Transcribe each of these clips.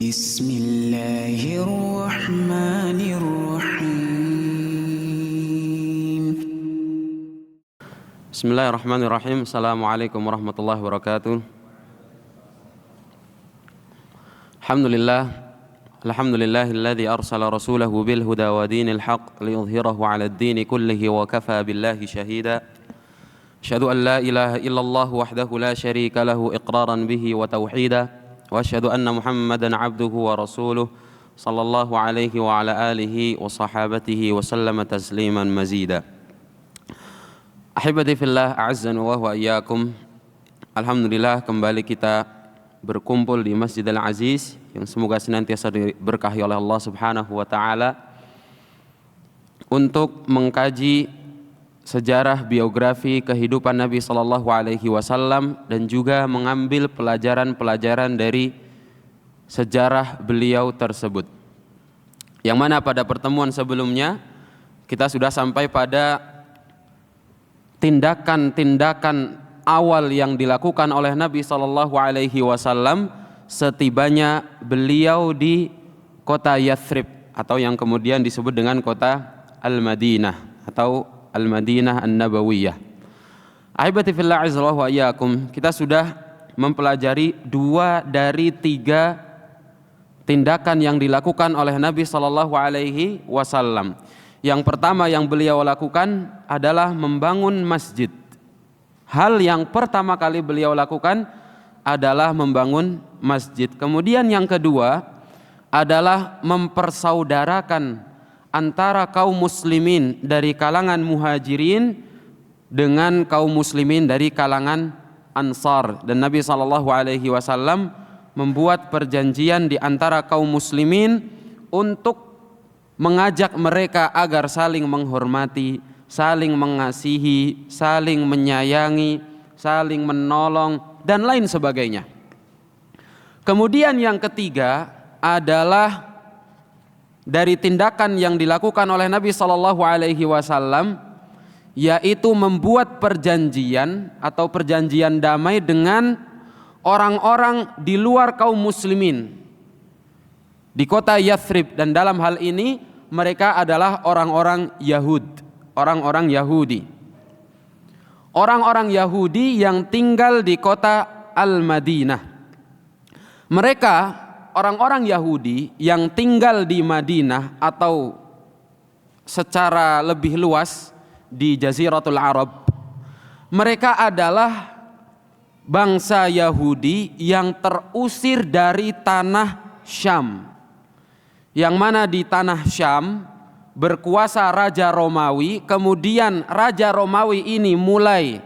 Bismillahirrahmanirrahim. Bismillahirrahmanirrahim. Assalamualaikum warahmatullahi wabarakatuh. Alhamdulillahilladzi arsala rasulahu bil huda wa dinil haqq liyudhhirahu 'alad dini kullihi wa kafa billahi shahida. Asyhadu an la ilaha illallah wahdahu la syarika lahu iqraran bihi wa tauhida. Wa asyhadu anna Muhammadan 'abduhu wa rasuluh sallallahu alaihi wa ala alihi wa sahabatihi wa sallama tasliman mazida. Ahibati fillah, a'azzani wa iyyakum. Alhamdulillah, kembali kita berkumpul di Masjidil Aziz yang semoga senantiasa diberkahi oleh Allah Subhanahu wa taala untuk mengkaji sejarah biografi kehidupan Nabi sallallahu alaihi wasallam dan juga mengambil pelajaran-pelajaran dari sejarah beliau tersebut. Yang mana pada pertemuan sebelumnya kita sudah sampai pada tindakan-tindakan awal yang dilakukan oleh Nabi sallallahu alaihi wasallam setibanya beliau di kota Yathrib atau yang kemudian disebut dengan kota Al-Madinah atau Al-Madinah An-Nabawiyah. Ahibati fillah, azallahu wa iyyakum, kita sudah mempelajari 2 dari 3 tindakan yang dilakukan oleh Nabi sallallahu alaihi wasallam. Yang pertama yang beliau lakukan adalah membangun masjid. Hal yang pertama kali beliau lakukan adalah membangun masjid. Kemudian yang kedua adalah mempersaudarakan antara kaum muslimin dari kalangan muhajirin dengan kaum muslimin dari kalangan ansar. Dan Nabi SAW membuat perjanjian di antara kaum muslimin untuk mengajak mereka agar saling menghormati, saling mengasihi, saling menyayangi, saling menolong, dan lain sebagainya. Kemudian yang ketiga adalah dari tindakan yang dilakukan oleh Nabi sallallahu alaihi wasallam, yaitu membuat perjanjian atau perjanjian damai dengan orang-orang di luar kaum muslimin di kota Yathrib, dan dalam hal ini mereka adalah orang-orang orang-orang Yahudi. Orang-orang Yahudi yang tinggal di kota Al-Madinah. Mereka orang-orang Yahudi yang tinggal di Madinah atau secara lebih luas di Jaziratul Arab. Mereka adalah bangsa Yahudi yang terusir dari tanah Syam. Yang mana di tanah Syam berkuasa Raja Romawi, kemudian Raja Romawi ini mulai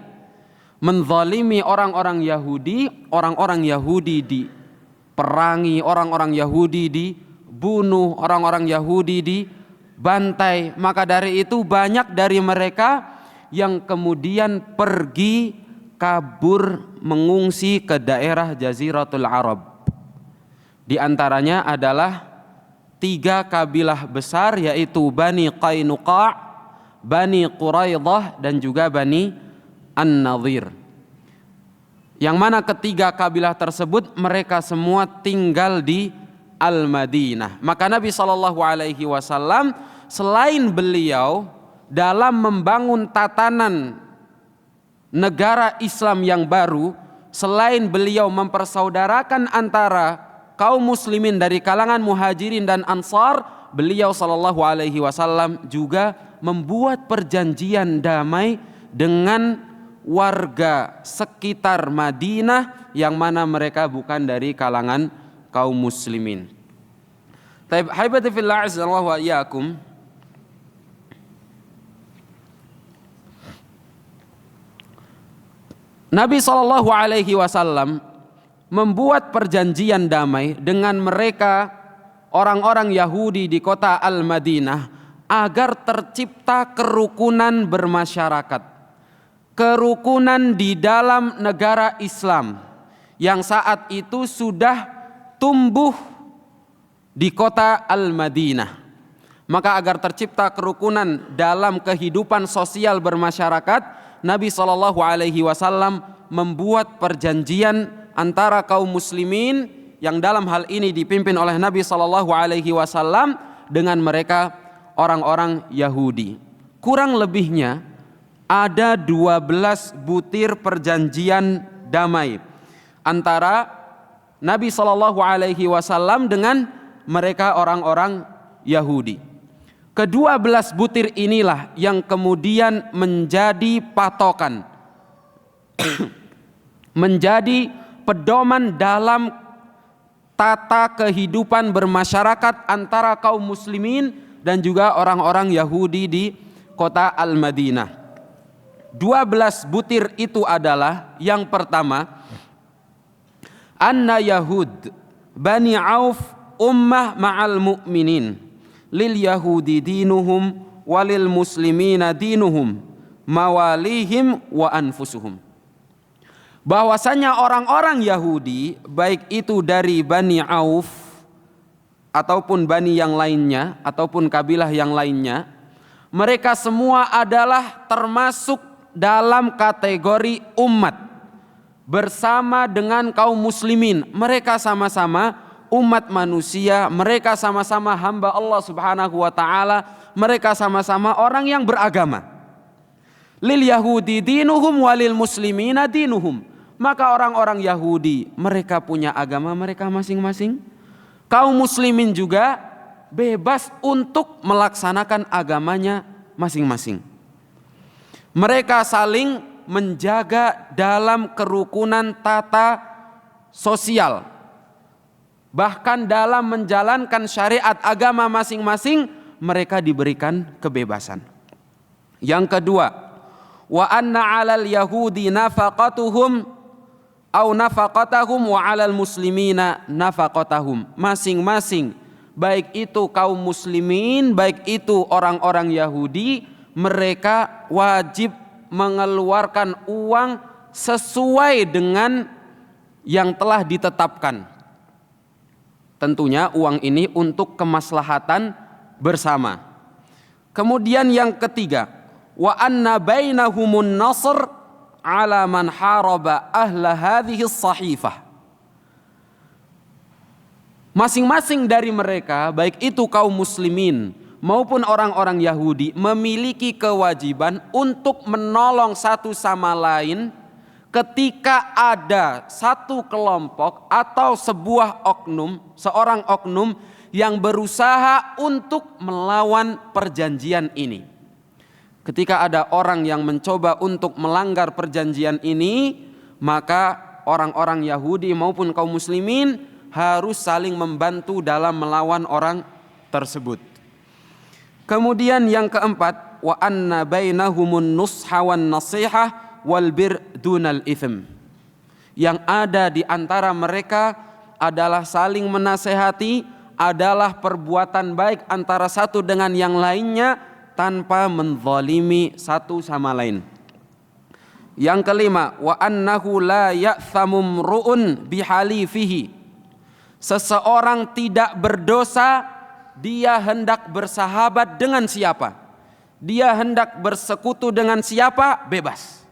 menzalimi orang-orang Yahudi, orang-orang Yahudi diperangi, orang-orang Yahudi dibunuh, orang-orang Yahudi dibantai. Maka dari itu banyak dari mereka yang kemudian pergi kabur mengungsi ke daerah Jaziratul Arab. Di antaranya adalah 3 kabilah besar, yaitu Bani Qainuqa', Bani Quraidah, dan juga Bani An-Nadhir. Yang mana ketiga kabilah tersebut mereka semua tinggal di Al-Madinah. Maka Nabi SAW selain beliau dalam membangun tatanan negara Islam yang baru, selain beliau mempersaudarakan antara kaum muslimin dari kalangan muhajirin dan ansar, beliau SAW juga membuat perjanjian damai dengan warga sekitar Madinah yang mana mereka bukan dari kalangan kaum muslimin. Haibati fillah, azallahu wa iyyakum. Nabi SAW membuat perjanjian damai dengan mereka orang-orang Yahudi di kota Al-Madinah agar tercipta kerukunan bermasyarakat, kerukunan di dalam negara Islam yang saat itu sudah tumbuh di kota Al-Madinah. Maka agar tercipta kerukunan dalam kehidupan sosial bermasyarakat, Nabi SAW membuat perjanjian antara kaum muslimin yang dalam hal ini dipimpin oleh Nabi SAW dengan mereka orang-orang Yahudi. Kurang lebihnya ada 12 butir perjanjian damai antara Nabi SAW dengan mereka orang-orang Yahudi. Ke-12 butir inilah yang kemudian menjadi patokan, menjadi pedoman dalam tata kehidupan bermasyarakat antara kaum muslimin dan juga orang-orang Yahudi di kota Al-Madinah. 12 butir itu adalah, yang pertama, anna Yahud Bani Auf ummah ma'al mu'minin lil Yahudi dinuhum walil muslimina dinuhum mawalihim wa anfusuhum. Bahwasanya orang-orang Yahudi, baik itu dari Bani Auf ataupun Bani yang lainnya ataupun kabilah yang lainnya, mereka semua adalah termasuk dalam kategori umat bersama dengan kaum muslimin. Mereka sama-sama umat manusia, mereka sama-sama hamba Allah Subhanahu wa taala, mereka sama-sama orang yang beragama. Lil Yahudi dinuhum walil muslimina dinuhum. Maka orang-orang Yahudi mereka punya agama mereka masing-masing. Kaum muslimin juga bebas untuk melaksanakan agamanya masing-masing. Mereka saling menjaga dalam kerukunan tata sosial. Bahkan dalam menjalankan syariat agama masing-masing mereka diberikan kebebasan. Yang kedua, wa anna 'alal yahudi nafaqatuhum au nafaqatahum wa 'alal muslimina nafaqatahum. Masing-masing, baik itu kaum muslimin, baik itu orang-orang Yahudi, mereka wajib mengeluarkan uang sesuai dengan yang telah ditetapkan. Tentunya uang ini untuk kemaslahatan bersama. Kemudian yang ketiga, wa anna bainahumun nasr ala man haraba ahla hadhihi sahifah. Masing-masing dari mereka, baik itu kaum muslimin maupun orang-orang Yahudi, memiliki kewajiban untuk menolong satu sama lain ketika ada satu kelompok atau sebuah oknum, seorang oknum yang berusaha untuk melawan perjanjian ini. Ketika ada orang yang mencoba untuk melanggar perjanjian ini, maka orang-orang Yahudi maupun kaum muslimin harus saling membantu dalam melawan orang tersebut. Kemudian yang keempat, wa anna bainahumun nusha wan nasihah wal bir dunal itsm. Yang ada di antara mereka adalah saling menasehati, adalah perbuatan baik antara satu dengan yang lainnya tanpa menzalimi satu sama lain. Yang kelima, wa annahu la ya'thamu mru'un bihalifihi. Seseorang tidak berdosa dia hendak bersahabat dengan siapa, dia hendak bersekutu dengan siapa, bebas.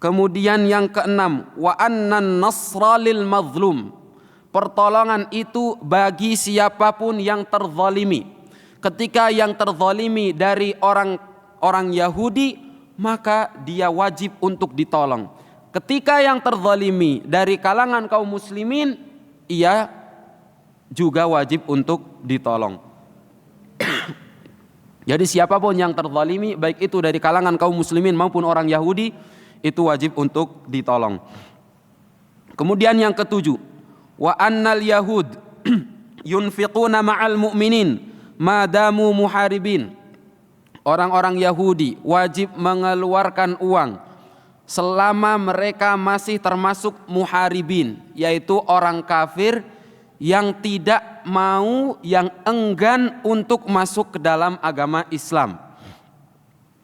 Kemudian yang keenam, wa annan nasra lil mazlum. Pertolongan itu bagi siapapun yang terzalimi. Ketika yang terzalimi dari orang Yahudi, maka dia wajib untuk ditolong. Ketika yang terzalimi dari kalangan kaum muslimin, ia juga wajib untuk ditolong. Jadi siapapun yang terzalimi, baik itu dari kalangan kaum muslimin maupun orang Yahudi, itu wajib untuk ditolong. Kemudian yang ketujuh, wa annal yahud yunfiquna ma'al mu'minin madamu muharibin. Orang-orang Yahudi wajib mengeluarkan uang selama mereka masih termasuk muharibin, yaitu orang kafir yang tidak mau, yang enggan untuk masuk ke dalam agama Islam.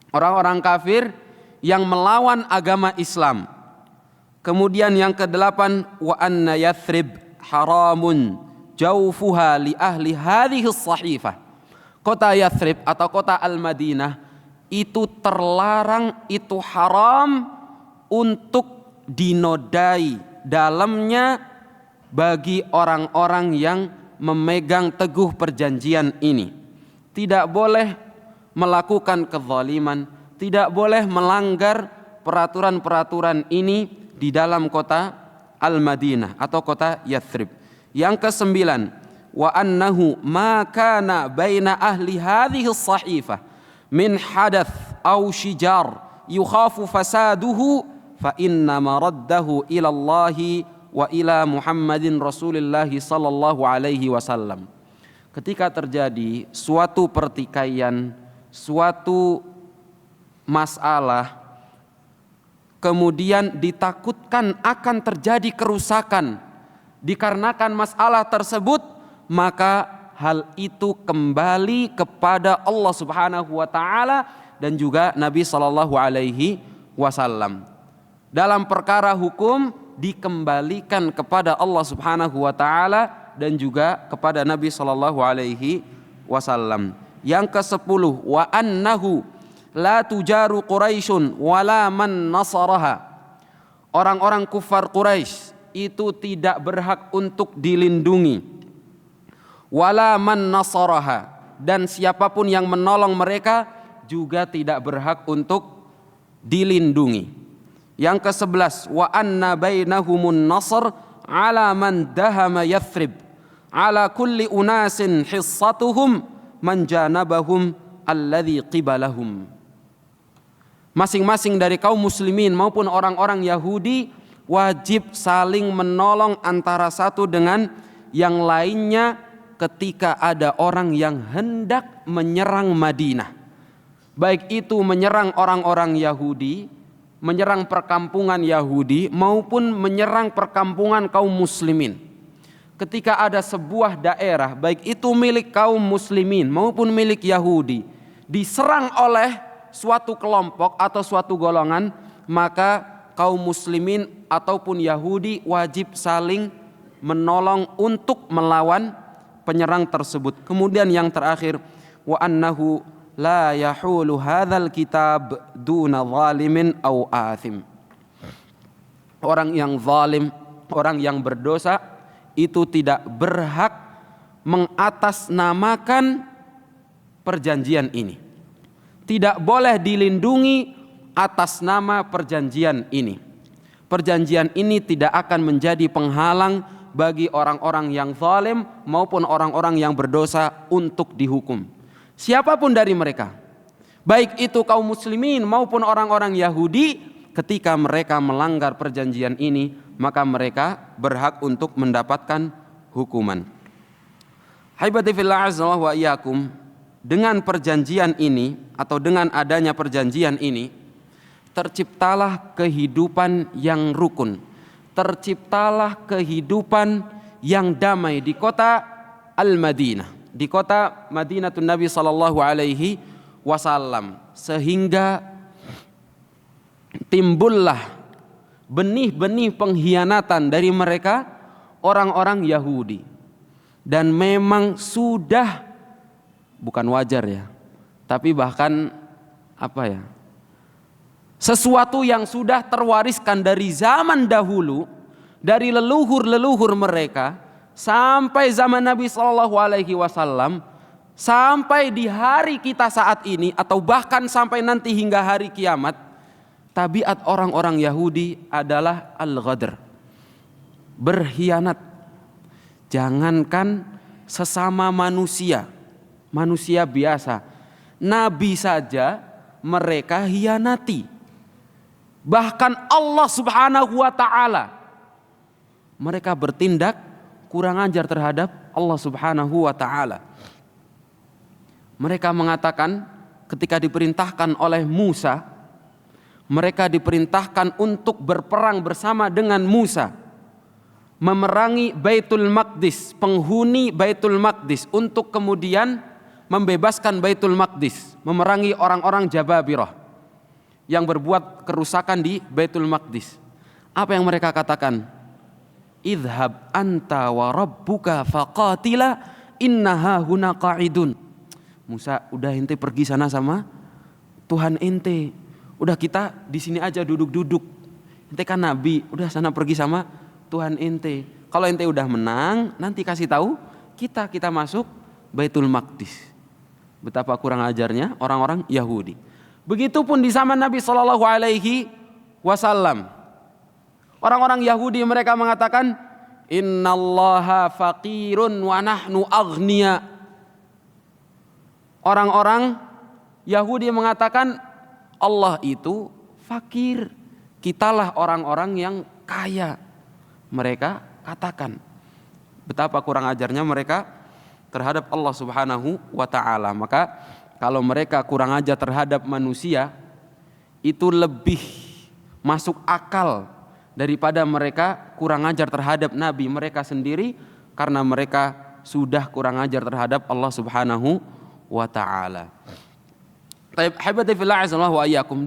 Orang-orang kafir yang melawan agama Islam. Kemudian yang kedelapan, wa anna Yathrib haramun jaufuha li ahli hadhihi sahifah. Kota Yathrib atau kota Al-Madinah itu terlarang, itu haram untuk dinodai dalamnya bagi orang-orang yang memegang teguh perjanjian ini. Tidak boleh melakukan kezaliman, tidak boleh melanggar peraturan-peraturan ini di dalam kota Al-Madinah atau kota Yathrib. Yang kesembilan, wa annahu ma kana baina ahli hadhihi as-sahifah min hadath aw shijar yukhafu fasaduhu fa inna maraddahu ila Allah wa ila Muhammadin Rasulillah sallallahu alaihi wasallam. Ketika terjadi suatu pertikaian, suatu masalah, kemudian ditakutkan akan terjadi kerusakan dikarenakan masalah tersebut, maka hal itu kembali kepada Allah Subhanahu wa taala dan juga Nabi sallallahu alaihi wasallam. Dalam perkara hukum dikembalikan kepada Allah Subhanahu wa taala dan juga kepada Nabi sallallahu alaihi wasallam. Yang ke-10, wa annahu la tujaru Quraisyun wala man nasaraha. Orang-orang kufar Quraisy itu tidak berhak untuk dilindungi. Wala man nasaraha, dan siapapun yang menolong mereka juga tidak berhak untuk dilindungi. Yang ke-11, wa anna bainahumun nasr ala man dahama Yathrib ala kulli unasin hissatuhum man janabahum alladhi qibalahum. Masing-masing dari kaum muslimin maupun orang-orang Yahudi wajib saling menolong antara satu dengan yang lainnya ketika ada orang yang hendak menyerang Madinah. Baik itu menyerang orang-orang Yahudi, menyerang perkampungan Yahudi maupun menyerang perkampungan kaum muslimin. Ketika ada sebuah daerah, baik itu milik kaum muslimin maupun milik Yahudi, diserang oleh suatu kelompok atau suatu golongan, maka kaum muslimin ataupun Yahudi wajib saling menolong untuk melawan penyerang tersebut. Kemudian yang terakhir, wa annahu la yahulu hadzal kitab duna zalimin au athim. Orang yang zalim, orang yang berdosa itu tidak berhak mengatasnamakan perjanjian ini. Tidak boleh dilindungi atas nama perjanjian ini. Perjanjian ini tidak akan menjadi penghalang bagi orang-orang yang zalim maupun orang-orang yang berdosa untuk dihukum. Siapapun dari mereka, baik itu kaum muslimin maupun orang-orang Yahudi, ketika mereka melanggar perjanjian ini, maka mereka berhak untuk mendapatkan hukuman. Haibati fillah azza wa iyyakum, dengan perjanjian ini atau dengan adanya perjanjian ini, terciptalah kehidupan yang rukun, terciptalah kehidupan yang damai di kota Al-Madinah, di kota Madinatun Nabi sallallahu alaihi wasallam, sehingga timbullah benih-benih pengkhianatan dari mereka orang-orang Yahudi. Dan memang sudah, bukan wajar ya, tapi bahkan sesuatu yang sudah terwariskan dari zaman dahulu, dari leluhur-leluhur mereka sampai zaman Nabi Shallallahu Alaihi Wasallam, sampai di hari kita saat ini, atau bahkan sampai nanti hingga hari kiamat, tabiat orang-orang Yahudi adalah al-ghadr, berkhianat. Jangankan sesama manusia, manusia biasa, Nabi saja mereka hianati. Bahkan Allah Subhanahu wa taala, mereka bertindak kurang ajar terhadap Allah Subhanahu wa taala. Mereka mengatakan ketika diperintahkan oleh Musa, mereka diperintahkan untuk berperang bersama dengan Musa, memerangi Baitul Maqdis, penghuni Baitul Maqdis, untuk kemudian membebaskan Baitul Maqdis, memerangi orang-orang Jababirah yang berbuat kerusakan di Baitul Maqdis. Apa yang mereka katakan? Idhab anta wa rabbuka faqatila innaha huna qa'idun. Musa, udah ente pergi sana sama Tuhan ente. Udah kita di sini aja duduk-duduk. Ente kan nabi, udah sana pergi sama Tuhan ente. Kalau ente udah menang, nanti kasih tahu kita masuk Baitul Maqdis. Betapa kurang ajarnya orang-orang Yahudi. Begitupun di zaman Nabi Shallallahu Alaihi Wasallam. Orang-orang Yahudi mereka mengatakan, Innallaha faqirun wa nahnu aghnia. Orang-orang Yahudi mengatakan Allah itu fakir, kitalah orang-orang yang kaya. Mereka katakan betapa kurang ajarnya mereka terhadap Allah Subhanahu wa ta'ala. Maka kalau mereka kurang ajar terhadap manusia, itu lebih masuk akal daripada mereka kurang ajar terhadap Nabi mereka sendiri, karena mereka sudah kurang ajar terhadap Allah Subhanahu wa ta'ala.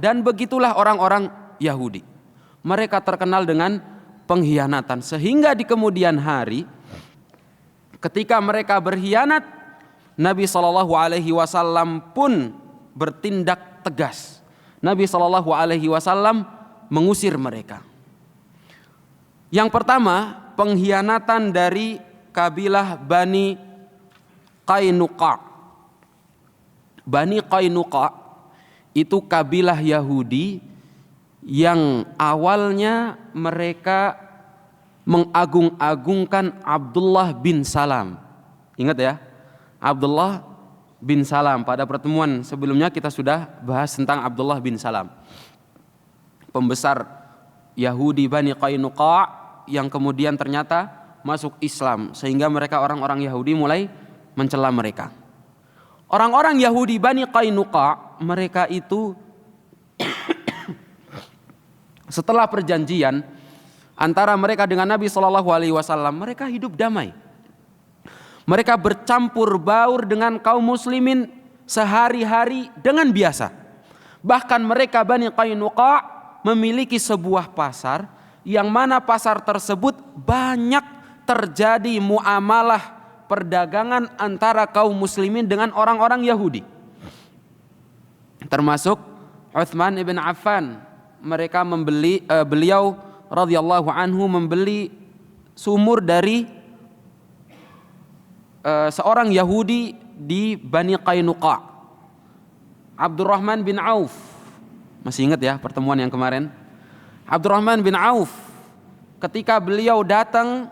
Dan begitulah orang-orang Yahudi. Mereka terkenal dengan pengkhianatan, sehingga di kemudian hari ketika mereka berkhianat, Nabi SAW pun bertindak tegas. Nabi SAW mengusir mereka. Yang pertama, pengkhianatan dari kabilah Bani Qainuqa. Bani Qainuqa itu kabilah Yahudi yang awalnya mereka mengagung-agungkan Abdullah bin Salam. Ingat ya, Abdullah bin Salam. Pada pertemuan sebelumnya kita sudah bahas tentang Abdullah bin Salam, pembesar Yahudi Bani Qainuqa yang kemudian ternyata masuk Islam, sehingga mereka orang-orang Yahudi mulai mencela mereka. Orang-orang Yahudi Bani Qainuqa mereka itu setelah perjanjian antara mereka dengan Nabi SAW, mereka hidup damai. Mereka bercampur baur dengan kaum muslimin sehari-hari dengan biasa. Bahkan mereka Bani Qainuqa memiliki sebuah pasar, yang mana pasar tersebut banyak terjadi muamalah perdagangan antara kaum muslimin dengan orang-orang Yahudi. Termasuk Utsman ibn Affan, mereka beliau radhiyallahu anhu membeli sumur dari seorang Yahudi di Bani Qainuqa. Abdurrahman bin Auf, masih ingat ya pertemuan yang kemarin? Abdurrahman bin Auf, ketika beliau datang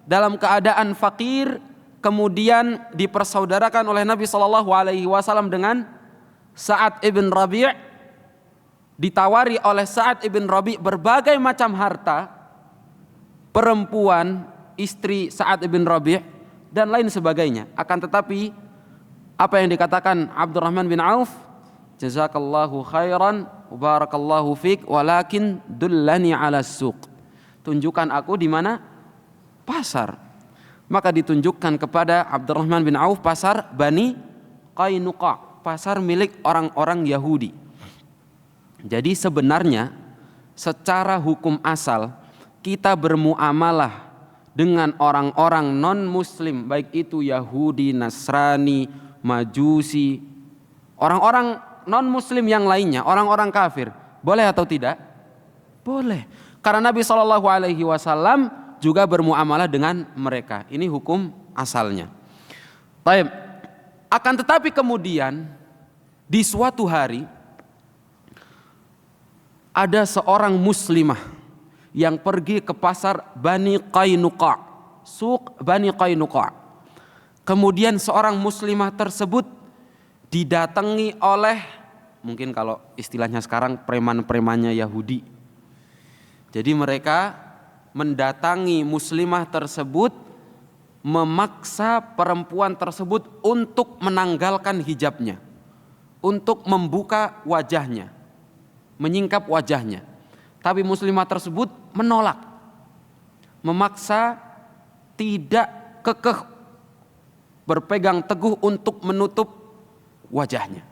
dalam keadaan fakir, kemudian dipersaudarakan oleh Nabi SAW dengan Sa'ad ibn Rabi', ditawari oleh Sa'ad ibn Rabi' berbagai macam harta, perempuan, istri Sa'ad ibn Rabi' dan lain sebagainya. Akan tetapi apa yang dikatakan Abdurrahman bin Auf, jazakallahu khairan wa barakallahu fik, walakin dullani ala suq. Tunjukkan aku di mana pasar. Maka ditunjukkan kepada Abdurrahman bin Auf pasar Bani Qainuqa, pasar milik orang-orang Yahudi. Jadi sebenarnya secara hukum asal kita bermuamalah dengan orang-orang non-muslim, baik itu Yahudi, Nasrani, Majusi, orang-orang non-muslim yang lainnya, orang-orang kafir, boleh atau tidak? Boleh. Karena Nabi SAW juga bermuamalah dengan mereka. Ini hukum asalnya. Baik. Akan tetapi kemudian di suatu hari ada seorang muslimah yang pergi ke pasar Bani Qainuqa, suq Bani Qainuqa. Kemudian seorang muslimah tersebut didatangi oleh, mungkin kalau istilahnya sekarang, preman-premannya Yahudi. Jadi mereka mendatangi muslimah tersebut, memaksa perempuan tersebut untuk menanggalkan hijabnya, untuk membuka wajahnya, menyingkap wajahnya. Tapi muslimah tersebut menolak, memaksa, tidak kekeh berpegang teguh untuk menutup wajahnya.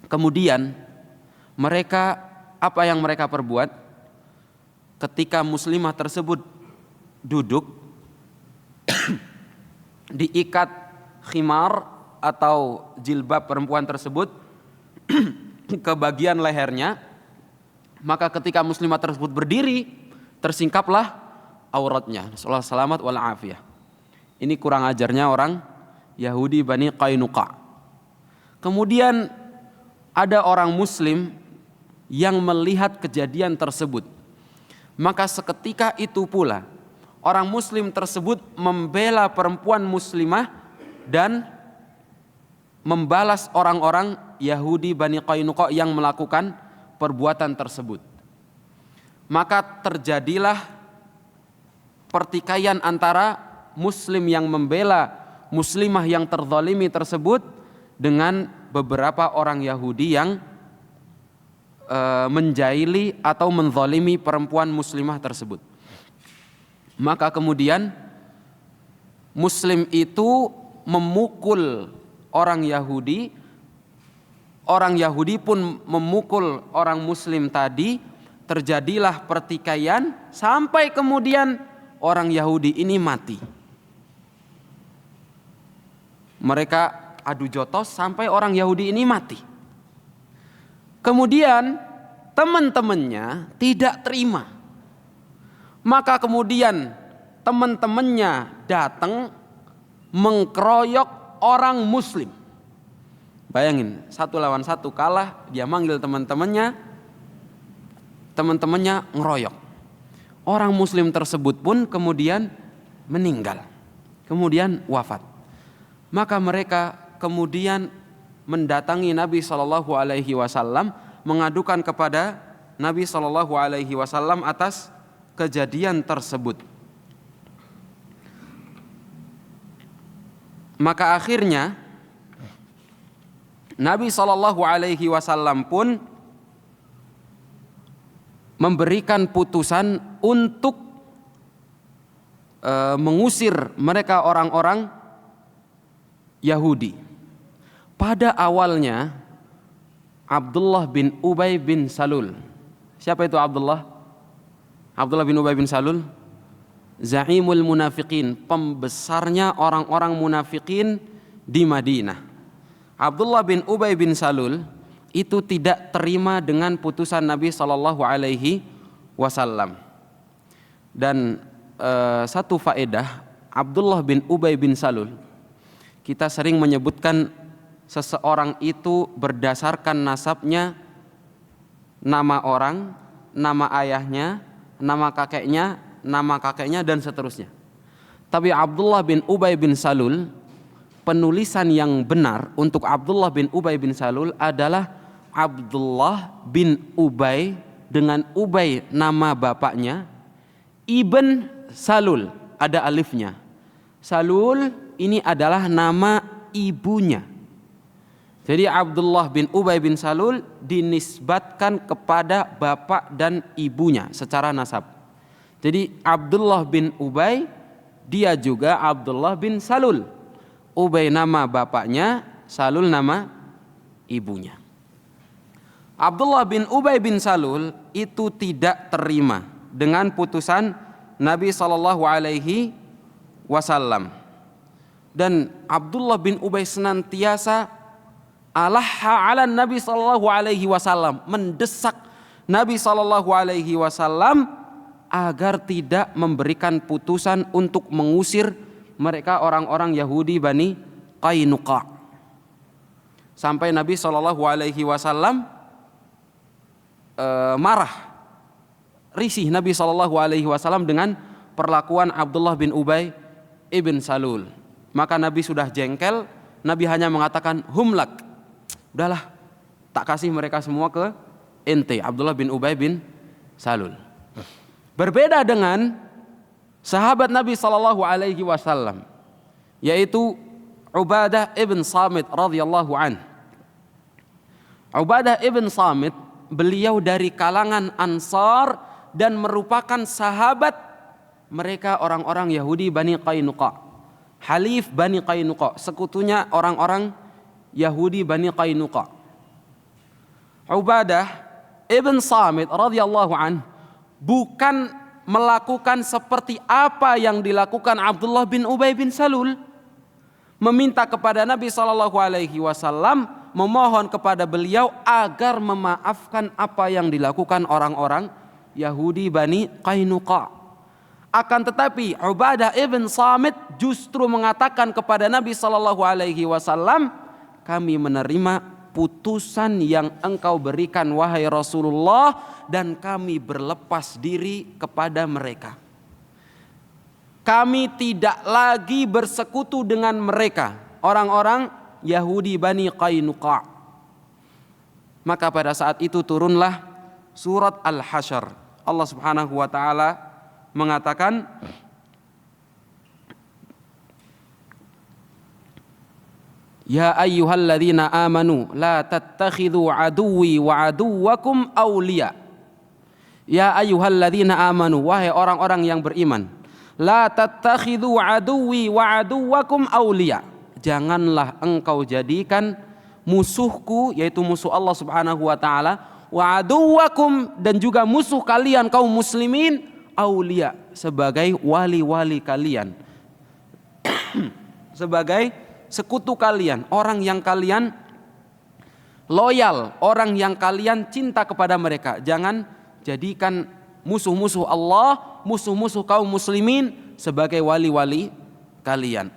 Kemudian mereka, apa yang mereka perbuat? Ketika muslimah tersebut duduk, diikat khimar atau jilbab perempuan tersebut ke bagian lehernya, maka ketika muslimah tersebut berdiri, tersingkaplah auratnya. Nasallahu selamat wal afiyah. Ini kurang ajarnya orang Yahudi Bani Qainuqa. Kemudian ada orang muslim yang melihat kejadian tersebut. Maka seketika itu pula orang muslim tersebut membela perempuan muslimah dan membalas orang-orang Yahudi Bani Qainuqa yang melakukan perbuatan tersebut. Maka terjadilah pertikaian antara muslim yang membela muslimah yang terzalimi tersebut dengan beberapa orang Yahudi yang menjaili atau menzalimi perempuan muslimah tersebut. Maka kemudian muslim itu memukul orang Yahudi pun memukul orang muslim tadi, terjadilah pertikaian sampai kemudian orang Yahudi ini mati. Mereka adu jotos sampai orang Yahudi ini mati. Kemudian teman-temannya tidak terima. Maka kemudian teman-temannya datang mengkeroyok orang muslim. Bayangin, 1 lawan 1 kalah, dia manggil teman-temannya ngeroyok. Orang muslim tersebut pun kemudian meninggal, kemudian wafat. Maka mereka kemudian mendatangi Nabi SAW, mengadukan kepada Nabi SAW atas kejadian tersebut. Maka akhirnya Nabi SAW pun memberikan putusan untuk mengusir mereka orang-orang Yahudi. Pada awalnya Abdullah bin Ubay bin Salul. Siapa itu Abdullah? Abdullah bin Ubay bin Salul, Za'imul munafiqin, pembesarnya orang-orang munafikin di Madinah. Abdullah bin Ubay bin Salul itu tidak terima dengan putusan Nabi SAW. Dan satu faedah, Abdullah bin Ubay bin Salul, kita sering menyebutkan seseorang itu berdasarkan nasabnya, nama orang, nama ayahnya, nama kakeknya dan seterusnya. Tapi Abdullah bin Ubay bin Salul, penulisan yang benar untuk Abdullah bin Ubay bin Salul adalah Abdullah bin Ubay dengan Ubay nama bapaknya, Ibn Salul ada alifnya. Salul ini adalah nama ibunya. Jadi Abdullah bin Ubay bin Salul dinisbatkan kepada bapak dan ibunya secara nasab. Jadi Abdullah bin Ubay, dia juga Abdullah bin Salul. Ubay nama bapaknya, Salul nama ibunya. Abdullah bin Ubay bin Salul itu tidak terima dengan putusan Nabi SAW. Dan Abdullah bin Ubay senantiasa alaha ala Nabi SAW, mendesak Nabi SAW agar tidak memberikan putusan untuk mengusir mereka orang-orang Yahudi Bani Qainuqa. Sampai Nabi SAW marah, risih Nabi SAW dengan perlakuan Abdullah bin Ubay ibn Salul. Maka Nabi sudah jengkel, Nabi hanya mengatakan humlak, udahlah tak kasih mereka semua ke ente, Abdullah bin Ubay bin Salul. Berbeda dengan sahabat Nabi SAW, yaitu Ubadah ibn Samit radhiyallahu an. Ubadah ibn Samit, beliau dari kalangan Ansar dan merupakan sahabat mereka orang-orang Yahudi Bani Qainuqa. Halif Bani Qainuqa, sekutunya orang-orang Yahudi Bani Qainuqa. Ubadah ibn Samit radhiyallahu an bukan melakukan seperti apa yang dilakukan Abdullah bin Ubay bin Salul, meminta kepada Nabi SAW, memohon kepada beliau agar memaafkan apa yang dilakukan orang-orang Yahudi Bani Qainuqa. Akan tetapi Ubadah ibn Samit justru mengatakan kepada Nabi SAW, kami menerima putusan yang engkau berikan wahai Rasulullah, dan kami berlepas diri kepada mereka. Kami tidak lagi bersekutu dengan mereka, orang-orang Yahudi Bani Qainuqa. Maka pada saat itu turunlah surat Al-Hasyr. Allah Subhanahu wa taala mengatakan, ya ayyuhalladzina amanu la tattakhidhu aduwwi wa aduwwakum awliya. Ya ayyuhalladzina amanu, wahai orang-orang yang beriman, la tattakhidhu aduwwi wa aduwwakum awliya. Janganlah engkau jadikan musuhku, yaitu musuh Allah Subhanahu wa taala, wa aduwwakum, dan juga musuh kalian kaum muslimin, aulia, sebagai wali-wali kalian, sebagai sekutu kalian, orang yang kalian loyal, orang yang kalian cinta kepada mereka. Jangan jadikan musuh-musuh Allah, musuh-musuh kaum muslimin sebagai wali-wali kalian.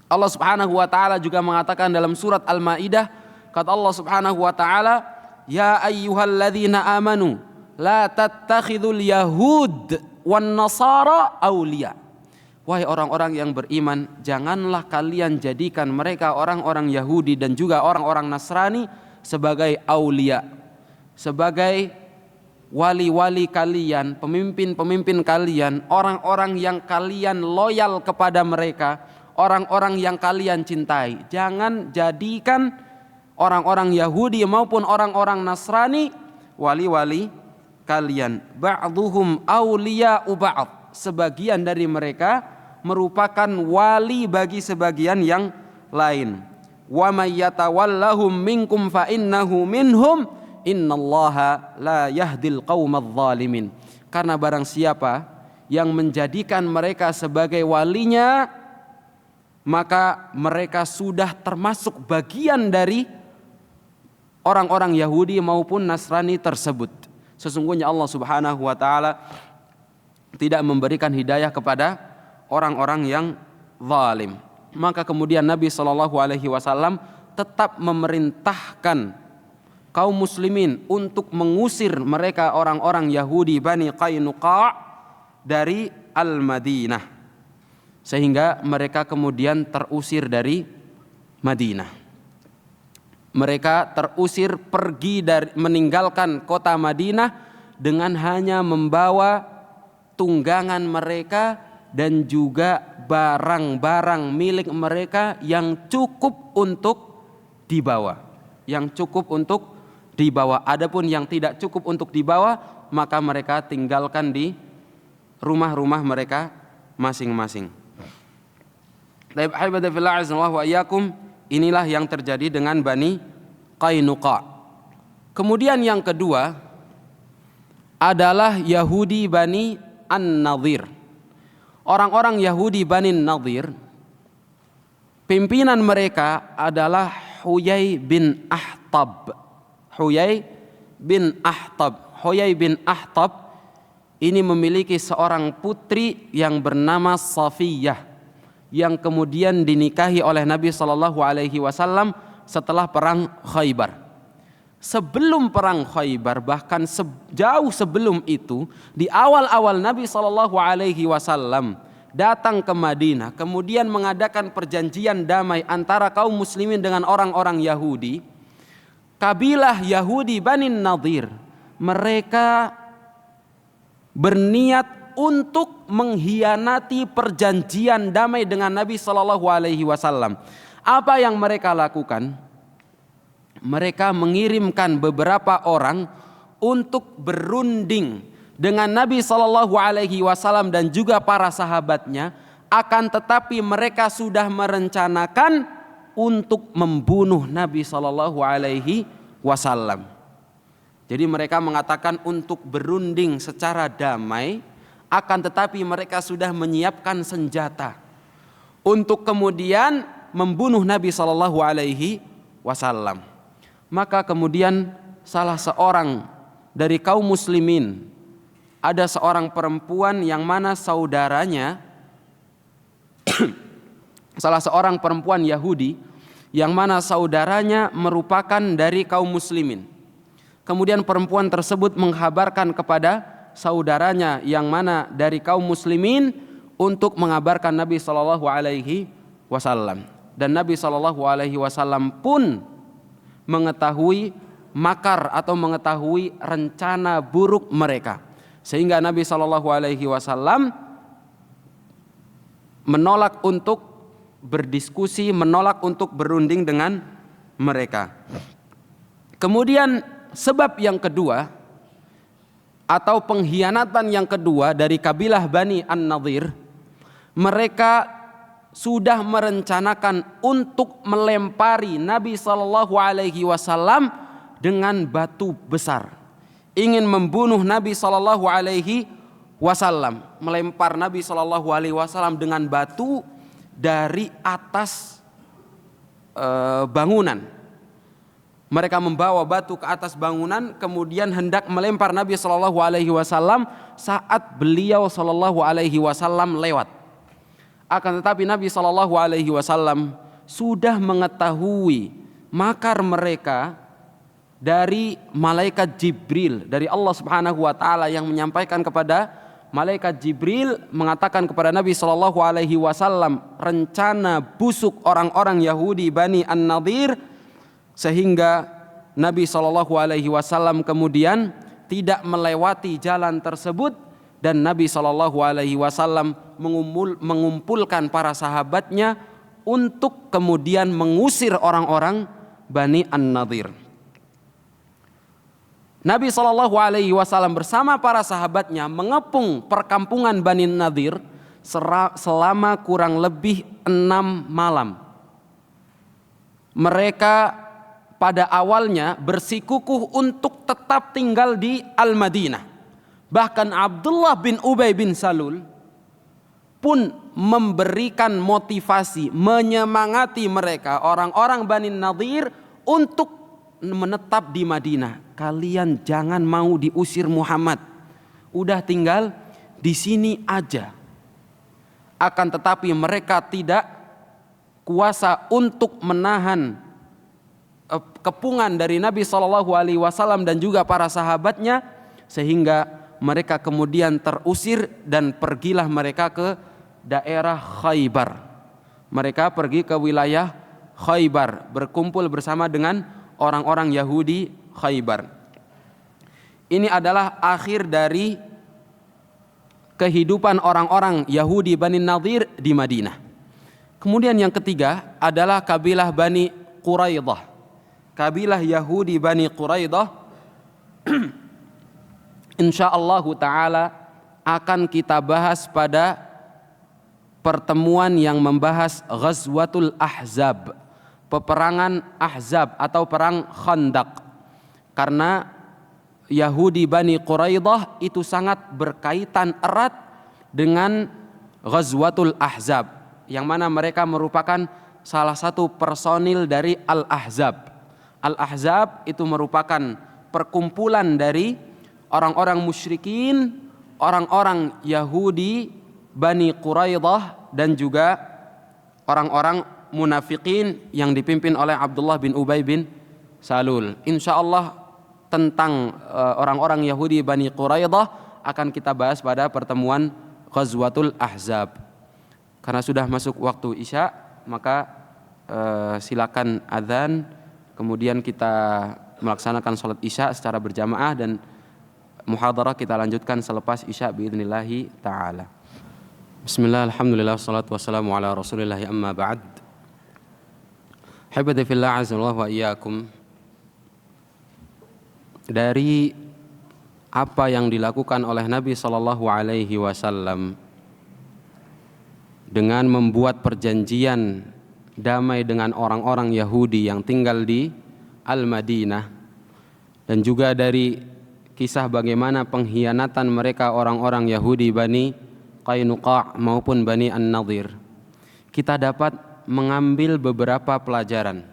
Allah Subhanahu wa taala juga mengatakan dalam surat Al-Maidah, kata Allah Subhanahu wa taala, ya ayyuhalladzina amanu la tattakhidul yahud wan nasara awliya. Wahai orang-orang yang beriman, janganlah kalian jadikan mereka orang-orang Yahudi dan juga orang-orang Nasrani sebagai aulia, sebagai wali-wali kalian, pemimpin-pemimpin kalian, orang-orang yang kalian loyal kepada mereka, orang-orang yang kalian cintai. Jangan jadikan orang-orang Yahudi maupun orang-orang Nasrani wali-wali kalian. Ba'duhum awliya'u ba'd. Sebagian dari mereka merupakan wali bagi sebagian yang lain. Wa may yatawallahum minkum fa innahu minhum innallaha la yahdil qaumadz zalimin. Karena barang siapa yang menjadikan mereka sebagai walinya, maka mereka sudah termasuk bagian dari orang-orang Yahudi maupun Nasrani tersebut. Sesungguhnya Allah Subhanahu wa taala tidak memberikan hidayah kepada orang-orang yang zalim. Maka kemudian Nabi SAW tetap memerintahkan kaum muslimin untuk mengusir mereka orang-orang Yahudi Bani Qainuqa dari Al-Madinah, sehingga mereka kemudian terusir dari Madinah. Mereka terusir pergi dari meninggalkan kota Madinah dengan hanya membawa tunggangan mereka dan juga barang-barang milik mereka yang cukup untuk dibawa. Yang cukup untuk dibawa. Adapun yang tidak cukup untuk dibawa, maka mereka tinggalkan di rumah-rumah mereka masing-masing. Inilah yang terjadi dengan Bani Qainuqa. Kemudian yang kedua adalah Yahudi Bani An-Nadhir. Orang-orang Yahudi Bani An-Nadhir, pimpinan mereka adalah Huyai bin Akhtab. Huyai bin Akhtab. Huyai bin Akhtab ini memiliki seorang putri yang bernama Safiyah, yang kemudian dinikahi oleh Nabi SAW setelah perang Khaybar. Sebelum perang Khaybar, bahkan jauh sebelum itu, di awal-awal Nabi SAW datang ke Madinah, kemudian mengadakan perjanjian damai antara kaum muslimin dengan orang-orang Yahudi. Kabilah Yahudi Bani Nadhir, mereka berniat untuk mengkhianati perjanjian damai dengan Nabi SAW. Apa yang mereka lakukan? Mereka mengirimkan beberapa orang untuk berunding dengan Nabi SAW dan juga para sahabatnya. Akan tetapi mereka sudah merencanakan untuk membunuh Nabi SAW. Jadi mereka mengatakan untuk berunding secara damai, akan tetapi mereka sudah menyiapkan senjata untuk kemudian membunuh Nabi SAW. Maka kemudian salah seorang dari kaum muslimin ada seorang perempuan yang mana saudaranya salah seorang perempuan Yahudi yang mana saudaranya merupakan dari kaum muslimin. Kemudian perempuan tersebut menghabarkan kepada saudaranya yang mana dari kaum muslimin untuk mengabarkan Nabi sallallahu alaihi wasallam. Dan Nabi sallallahu alaihi wasallam pun mengetahui makar atau mengetahui rencana buruk mereka. Sehingga Nabi sallallahu alaihi wasallam menolak untuk berdiskusi, menolak untuk berunding dengan mereka. Kemudian sebab yang kedua atau pengkhianatan yang kedua dari kabilah Bani An-Nadhir, mereka sudah merencanakan untuk melempari Nabi sallallahu alaihi wasallam dengan batu besar. Ingin membunuh Nabi sallallahu alaihi wasallam, melempar Nabi sallallahu alaihi wasallam dengan batu dari atas bangunan. Mereka membawa batu ke atas bangunan, kemudian hendak melempar Nabi sallallahu alaihi wasallam saat beliau sallallahu alaihi wasallam lewat. Akan tetapi Nabi sallallahu alaihi wasallam sudah mengetahui makar mereka dari malaikat Jibril, dari Allah Subhanahu wa taala yang menyampaikan kepada malaikat Jibril mengatakan kepada Nabi sallallahu alaihi wasallam rencana busuk orang-orang Yahudi Bani An-Nadhir, sehingga Nabi sallallahu alaihi wasallam kemudian tidak melewati jalan tersebut dan Nabi sallallahu alaihi wasallam mengumpulkan para sahabatnya untuk kemudian mengusir orang-orang Bani An-Nadhir. Nabi sallallahu alaihi wasallam bersama para sahabatnya mengepung perkampungan Bani Nadhir selama kurang lebih 6 malam. Mereka pada awalnya bersikukuh untuk tetap tinggal di Al-Madinah. Bahkan Abdullah bin Ubay bin Salul pun memberikan motivasi, menyemangati mereka orang-orang Bani Nadhir untuk menetap di Madinah. Kalian jangan mau diusir Muhammad, udah tinggal di sini aja. Akan tetapi mereka tidak kuasa untuk menahan kepungan dari Nabi sallallahu alaihi wasallam dan juga para sahabatnya, sehingga mereka kemudian terusir dan pergilah mereka ke daerah Khaybar. Mereka pergi ke wilayah Khaybar, berkumpul bersama dengan orang-orang Yahudi Khaybar. Ini adalah akhir dari kehidupan orang-orang Yahudi Bani Nadhir di Madinah. Kemudian yang ketiga adalah kabilah Bani Quraidah. Kabilah Yahudi Bani Quraidah insyaallah ta'ala akan kita bahas pada pertemuan yang membahas Ghazwatul Ahzab, peperangan Ahzab atau perang Khandaq. Karena Yahudi Bani Quraidah itu sangat berkaitan erat dengan Ghazwatul Ahzab, yang mana mereka merupakan salah satu personil dari Al-Ahzab. Al-Ahzab itu merupakan perkumpulan dari orang-orang musyrikin, orang-orang Yahudi Bani Quraidah dan juga orang-orang munafikin yang dipimpin oleh Abdullah bin Ubay bin Salul. Insyaallah tentang orang-orang Yahudi Bani Quraidah akan kita bahas pada pertemuan Ghazwatul Ahzab. Karena sudah masuk waktu Isya, maka silakan adzan, kemudian kita melaksanakan sholat Isya secara berjamaah dan muhadarah kita lanjutkan selepas Isya biidznillah ta'ala. Bismillah, alhamdulillah, wassalatu wassalamu ala rasulillah, amma ba'd. Habibati fillah, azallahu wa iyyakum. Dari apa yang dilakukan oleh Nabi sallallahu alaihi wasallam dengan membuat perjanjian damai dengan orang-orang Yahudi yang tinggal di Al-Madinah, dan juga dari kisah bagaimana pengkhianatan mereka orang-orang Yahudi Bani Qainuqa maupun Bani An-Nadhir, kita dapat mengambil beberapa pelajaran.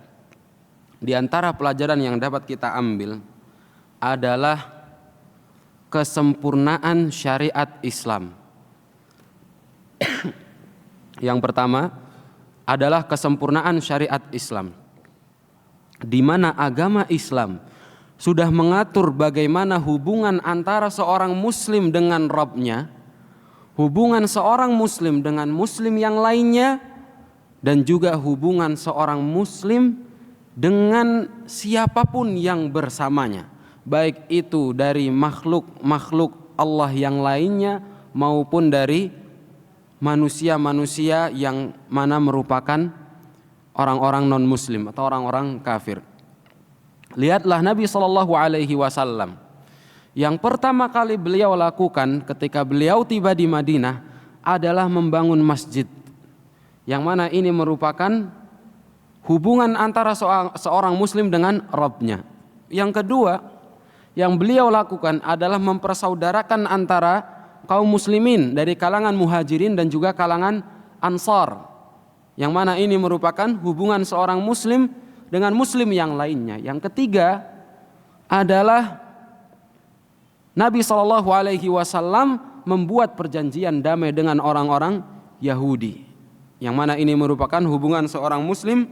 Di antara pelajaran yang dapat kita ambil adalah kesempurnaan syariat Islam. Yang pertama adalah kesempurnaan syariat Islam, di mana agama Islam sudah mengatur bagaimana hubungan antara seorang muslim dengan Rabb-nya, hubungan seorang muslim dengan muslim yang lainnya, dan juga hubungan seorang muslim dengan siapapun yang bersamanya, baik itu dari makhluk Allah yang lainnya maupun dari manusia-manusia yang mana merupakan orang-orang non-muslim atau orang-orang kafir. Lihatlah Nabi SAW, yang pertama kali beliau lakukan ketika beliau tiba di Madinah adalah membangun masjid, yang mana ini merupakan hubungan antara seorang muslim dengan Rabb-nya. Yang kedua yang beliau lakukan adalah mempersaudarakan antara kaum muslimin dari kalangan muhajirin dan juga kalangan ansar, yang mana ini merupakan hubungan seorang muslim dengan muslim yang lainnya. Yang ketiga adalah Nabi SAW membuat perjanjian damai dengan orang-orang Yahudi, yang mana ini merupakan hubungan seorang muslim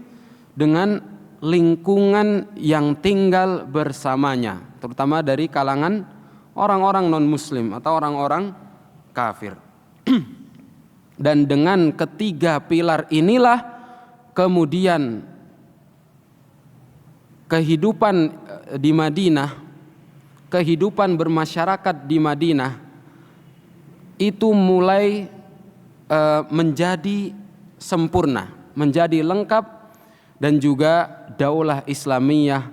dengan lingkungan yang tinggal bersamanya, terutama dari kalangan orang-orang non-muslim atau orang-orang kafir. Dan dengan ketiga pilar inilah kemudian kehidupan di Madinah, kehidupan bermasyarakat di Madinah itu mulai menjadi sempurna, menjadi lengkap, dan juga daulah Islamiyah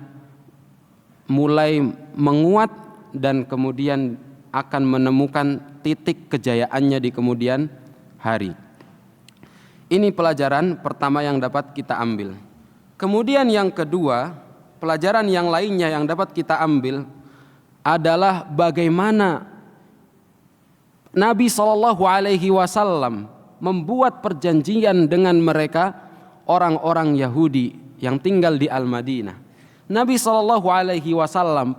mulai menguat dan kemudian akan menemukan titik kejayaannya di kemudian hari. Ini pelajaran pertama yang dapat kita ambil. Kemudian yang kedua, pelajaran yang lainnya yang dapat kita ambil adalah bagaimana Nabi SAW membuat perjanjian dengan mereka, orang-orang Yahudi yang tinggal di Al-Madinah. Nabi SAW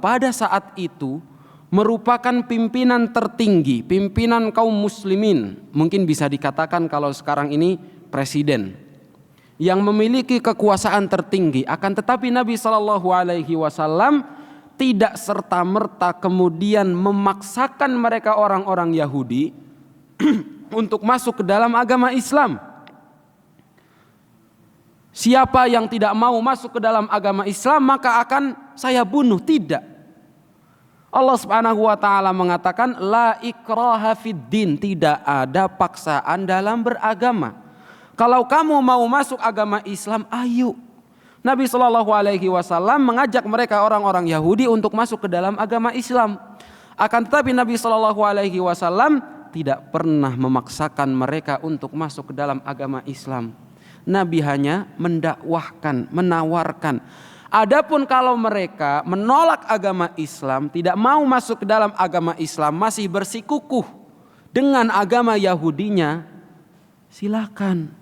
pada saat itu merupakan pimpinan tertinggi, pimpinan kaum muslimin. Mungkin bisa dikatakan kalau sekarang ini presiden yang memiliki kekuasaan tertinggi. Akan tetapi Nabi SAW tidak serta-merta kemudian memaksakan mereka orang-orang Yahudi untuk masuk ke dalam agama Islam. Siapa yang tidak mau masuk ke dalam agama Islam maka akan saya bunuh. Tidak. Allah Subhanahu wa taala mengatakan la ikraha fiddin, tidak ada paksaan dalam beragama. Kalau kamu mau masuk agama Islam, ayo. Nabi SAW mengajak mereka orang-orang Yahudi untuk masuk ke dalam agama Islam. Akan tetapi Nabi SAW tidak pernah memaksakan mereka untuk masuk ke dalam agama Islam. Nabi hanya mendakwahkan, menawarkan. Adapun kalau mereka menolak agama Islam, tidak mau masuk ke dalam agama Islam, masih bersikukuh dengan agama Yahudinya, silakan.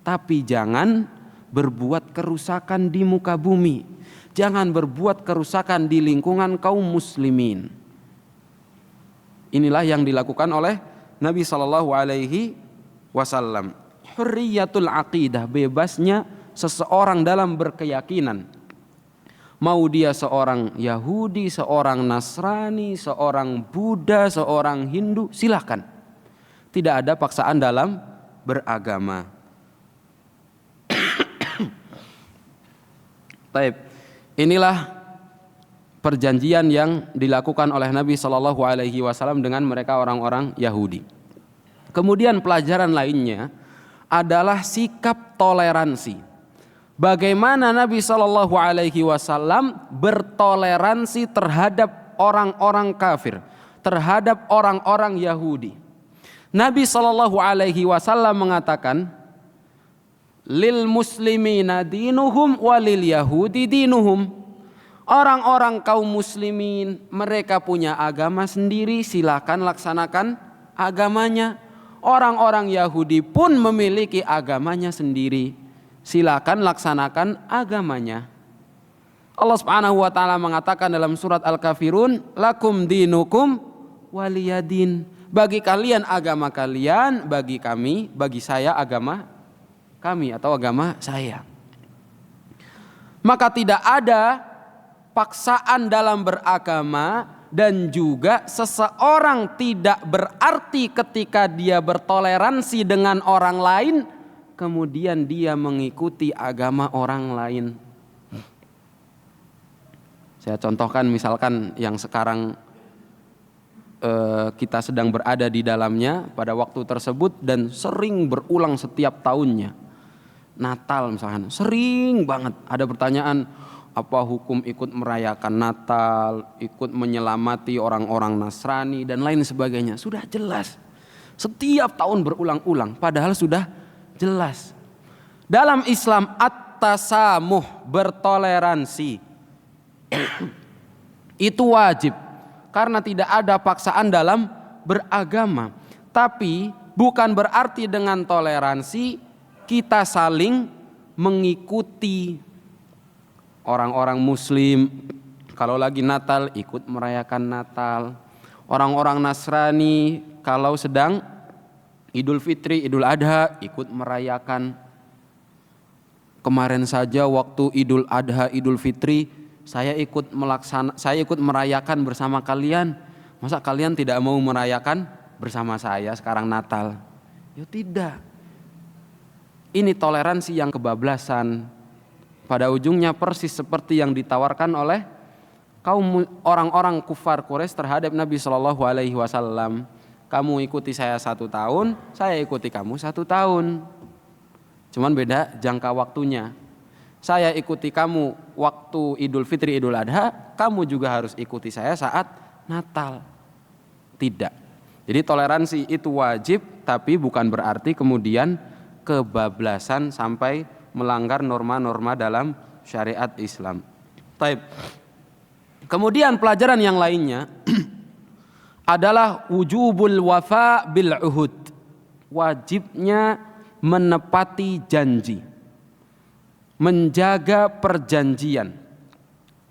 Tapi jangan berbuat kerusakan di muka bumi. Jangan berbuat kerusakan di lingkungan kaum muslimin. Inilah yang dilakukan oleh Nabi SAW. Hurriyatul aqidah, bebasnya seseorang dalam berkeyakinan. Mau dia seorang Yahudi, seorang Nasrani, seorang Buddha, seorang Hindu, silakan. Tidak ada paksaan dalam beragama. Baik, inilah perjanjian yang dilakukan oleh Nabi SAW dengan mereka orang-orang Yahudi. Kemudian pelajaran lainnya adalah sikap toleransi. Bagaimana Nabi SAW bertoleransi terhadap orang-orang kafir, terhadap orang-orang Yahudi. Nabi SAW mengatakan, lil muslimina dinuhum walil yahudi dinuhum. Orang-orang kaum muslimin mereka punya agama sendiri, silakan laksanakan agamanya. Orang-orang Yahudi pun memiliki agamanya sendiri, silakan laksanakan agamanya. Allah Subhanahu wa taala mengatakan dalam surat Al-Kafirun, lakum dinukum waliyadin. Bagi kalian agama kalian, bagi kami, bagi saya agama kami atau agama saya. Maka tidak ada paksaan dalam beragama, dan juga seseorang tidak berarti ketika dia bertoleransi dengan orang lain kemudian dia mengikuti agama orang lain. Saya contohkan misalkan yang sekarang kita sedang berada di dalamnya pada waktu tersebut dan sering berulang setiap tahunnya. Natal misalkan, sering banget ada pertanyaan, apa hukum ikut merayakan Natal, ikut menyelamati orang-orang Nasrani dan lain sebagainya. Sudah jelas. Setiap tahun berulang-ulang padahal sudah jelas. Dalam Islam at-tasamuh, bertoleransi itu wajib karena tidak ada paksaan dalam beragama. Tapi bukan berarti dengan toleransi kita saling mengikuti orang-orang muslim. Kalau lagi Natal ikut merayakan Natal. Orang-orang Nasrani kalau sedang Idul Fitri, Idul Adha ikut merayakan. Kemarin saja waktu Idul Adha, Idul Fitri saya ikut merayakan bersama kalian. Masa kalian tidak mau merayakan bersama saya sekarang Natal? Ya tidak. Ini toleransi yang kebablasan. Pada ujungnya persis seperti yang ditawarkan oleh kaum orang-orang kufar Quraisy terhadap Nabi Shallallahu Alaihi Wasallam. Kamu ikuti saya 1 tahun, saya ikuti kamu 1 tahun. Cuman beda jangka waktunya. Saya ikuti kamu waktu Idul Fitri, Idul Adha, kamu juga harus ikuti saya saat Natal. Tidak. Jadi toleransi itu wajib, tapi bukan berarti kemudian kebablasan sampai melanggar norma-norma dalam syariat Islam. Taib. Kemudian pelajaran yang lainnya adalah wujubul wafa bil uhud. Wajibnya menepati janji. Menjaga perjanjian.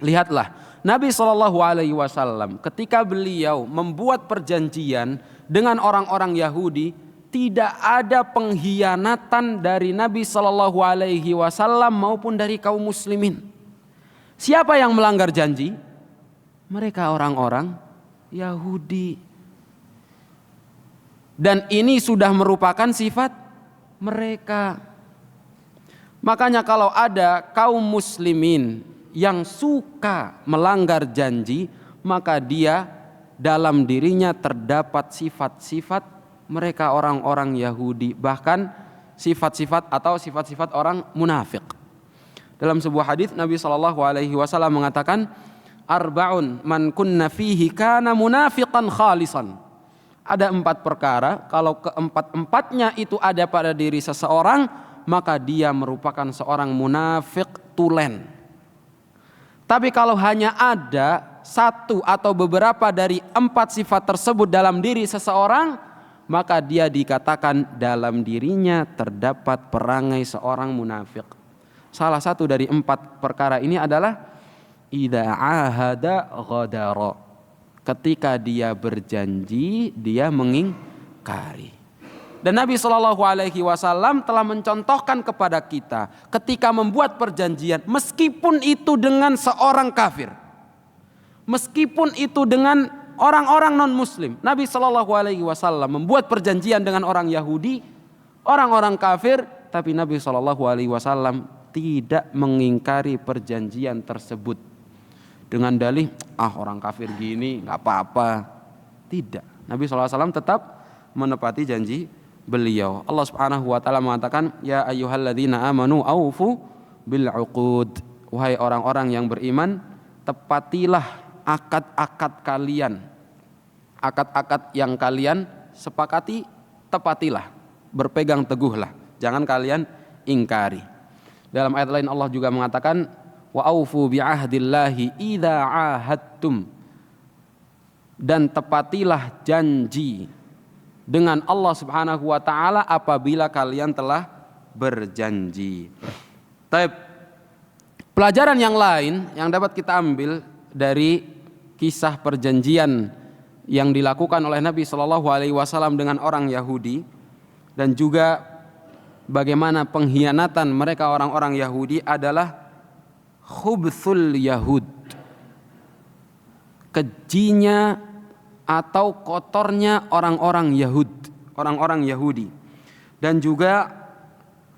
Lihatlah, Nabi SAW ketika beliau membuat perjanjian dengan orang-orang Yahudi, tidak ada pengkhianatan dari Nabi SAW maupun dari kaum muslimin. Siapa yang melanggar janji? Mereka orang-orang Yahudi. Dan ini sudah merupakan sifat mereka. Makanya kalau ada kaum muslimin yang suka melanggar janji, maka dia dalam dirinya terdapat sifat-sifat mereka orang-orang Yahudi, bahkan sifat-sifat atau sifat-sifat orang munafik. Dalam sebuah hadis Nabi SAW mengatakan, arba'un man kunna fihi kana munafiqan khalisan. Ada 4 perkara, kalau keempat-empatnya itu ada pada diri seseorang, maka dia merupakan seorang munafik tulen. Tapi kalau hanya ada 1 atau beberapa dari 4 sifat tersebut dalam diri seseorang, maka dia dikatakan dalam dirinya terdapat perangai seorang munafik. Salah satu dari 4 perkara ini adalah idza ahada ghadara. Ketika dia berjanji, dia mengingkari. Dan Nabi SAW telah mencontohkan kepada kita ketika membuat perjanjian, meskipun itu dengan seorang kafir, meskipun itu dengan orang-orang non-muslim. Nabi SAW membuat perjanjian dengan orang Yahudi, orang-orang kafir, tapi Nabi SAW tidak mengingkari perjanjian tersebut dengan dalih, orang kafir gini nggak apa-apa. Tidak. Nabi SAW tetap menepati janji beliau. Allah Subhanahu wa taala mengatakan, ya ayyuhalladzina amanu aufu bil uqud. Wahai orang-orang yang beriman, tepatilah akad-akad kalian. Akad-akad yang kalian sepakati, tepatilah, berpegang teguhlah, jangan kalian ingkari. Dalam ayat lain Allah juga mengatakan, wa aufu bi ahdillahi idza ahadtum. Dan tepatilah janji dengan Allah Subhanahu wa taala apabila kalian telah berjanji. Taib. Pelajaran yang lain yang dapat kita ambil dari kisah perjanjian yang dilakukan oleh Nabi Shallallahu Alaihi Wasallam dengan orang Yahudi, dan juga bagaimana pengkhianatan mereka orang-orang Yahudi adalah khubthul Yahud, kejinya atau kotornya orang-orang Yahudi, dan juga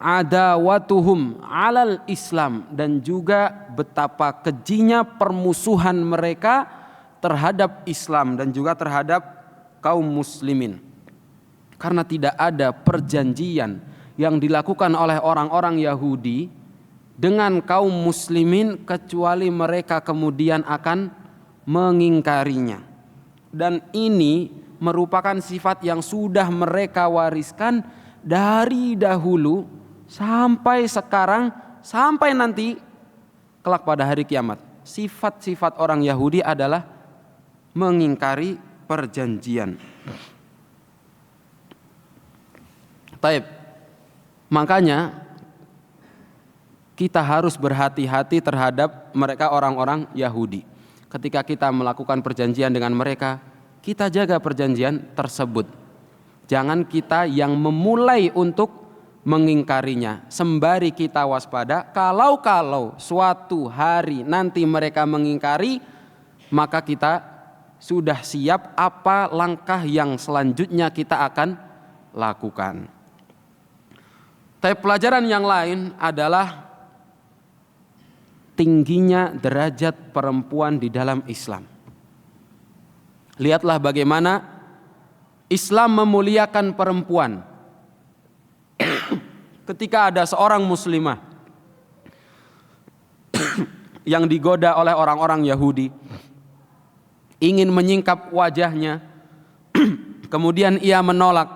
adawatuhum alal Islam, dan juga betapa kejinya permusuhan mereka terhadap Islam dan juga terhadap kaum muslimin. Karena tidak ada perjanjian yang dilakukan oleh orang-orang Yahudi dengan kaum muslimin kecuali mereka kemudian akan mengingkarinya. Dan ini merupakan sifat yang sudah mereka wariskan dari dahulu sampai sekarang, sampai nanti kelak pada hari kiamat. Sifat-sifat orang Yahudi adalah mengingkari perjanjian. Taib. Makanya kita harus berhati-hati terhadap mereka orang-orang Yahudi. Ketika kita melakukan perjanjian dengan mereka, kita jaga perjanjian tersebut. Jangan kita yang memulai untuk mengingkarinya. Sembari kita waspada, kalau suatu hari nanti mereka mengingkari, maka kita sudah siap apa langkah yang selanjutnya kita akan lakukan. Tapi pelajaran yang lain adalah tingginya derajat perempuan di dalam Islam. Lihatlah bagaimana Islam memuliakan perempuan. Ketika ada seorang muslimah yang digoda oleh orang-orang Yahudi, ingin menyingkap wajahnya, kemudian ia menolak,